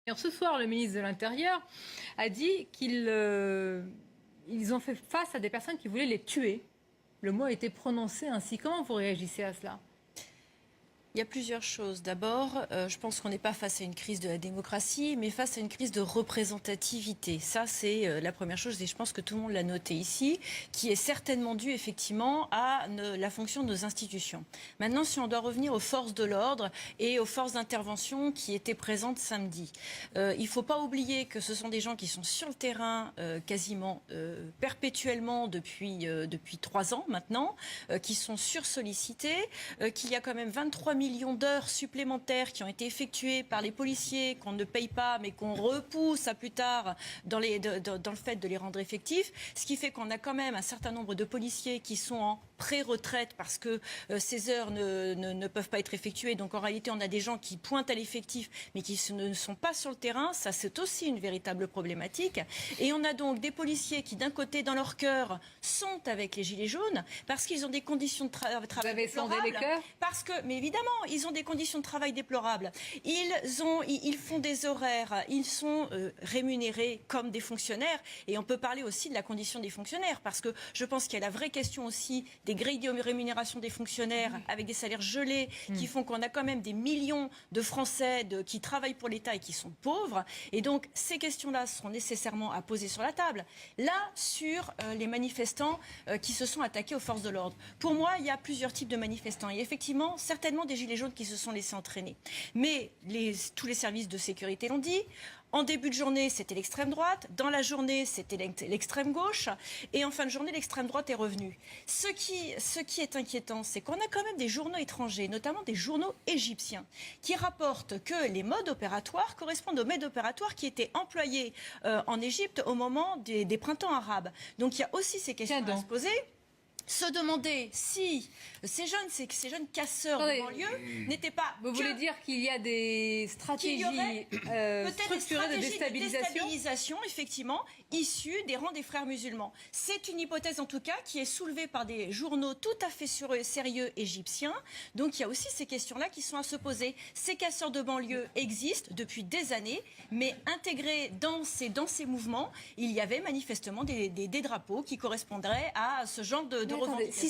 Alors, ce soir, le ministre de l'Intérieur a dit qu'ils ont fait face à des personnes qui voulaient les tuer. Le mot a été prononcé ainsi. Comment vous réagissez à cela ? Il y a plusieurs choses. D'abord, je pense qu'on n'est pas face à une crise de la démocratie, mais face à une crise de représentativité. Ça, c'est la première chose, et je pense que tout le monde l'a noté ici, qui est certainement due effectivement à la fonction de nos institutions. Maintenant, si on doit revenir aux forces de l'ordre et aux forces d'intervention qui étaient présentes samedi, il ne faut pas oublier que ce sont des gens qui sont sur le terrain quasiment perpétuellement depuis 3 ans maintenant, qui sont sursollicités, qu'il y a quand même 23 millions d'heures supplémentaires qui ont été effectuées par les policiers, qu'on ne paye pas, mais qu'on repousse à plus tard dans le fait de les rendre effectifs. Ce qui fait qu'on a quand même un certain nombre de policiers qui sont en pré-retraite parce que ces heures ne peuvent pas être effectuées. Donc en réalité, on a des gens qui pointent à l'effectif, mais qui ne sont pas sur le terrain. Ça, c'est aussi une véritable problématique. Et on a donc des policiers qui, d'un côté, dans leur cœur, sont avec les Gilets jaunes parce qu'ils ont des conditions de travail déplorables. Les cœurs ? Mais évidemment, ils ont des conditions de travail déplorables. Ils font des horaires, ils sont rémunérés comme des fonctionnaires. Et on peut parler aussi de la condition des fonctionnaires, parce que je pense qu'il y a la vraie question aussi des grilles de rémunération des fonctionnaires avec des salaires gelés qui font qu'on a quand même des millions de Français qui travaillent pour l'État et qui sont pauvres. Et donc, ces questions-là seront nécessairement à poser sur la table. Là, sur les manifestants qui se sont attaqués aux forces de l'ordre. Pour moi, il y a plusieurs types de manifestants. Il y a effectivement certainement des gilets jaunes qui se sont laissés entraîner. Mais tous les services de sécurité l'ont dit. En début de journée, c'était l'extrême droite. Dans la journée, c'était l'extrême gauche. Et en fin de journée, l'extrême droite est revenue. Ce qui est inquiétant, c'est qu'on a quand même des journaux étrangers, notamment des journaux égyptiens, qui rapportent que les modes opératoires correspondent aux modes opératoires qui étaient employés en Égypte au moment des printemps arabes. Donc il y a aussi ces questions à se poser. Se demander si ces jeunes casseurs de banlieue n'étaient pas... Vous voulez dire qu'il y a des stratégies structurées de déstabilisation, effectivement, issues des rangs des frères musulmans. C'est une hypothèse, en tout cas, qui est soulevée par des journaux tout à fait sérieux égyptiens. Donc, il y a aussi ces questions-là qui sont à se poser. Ces casseurs de banlieue existent depuis des années, mais intégrés dans ces mouvements, il y avait manifestement des drapeaux qui correspondraient à ce genre de revendications.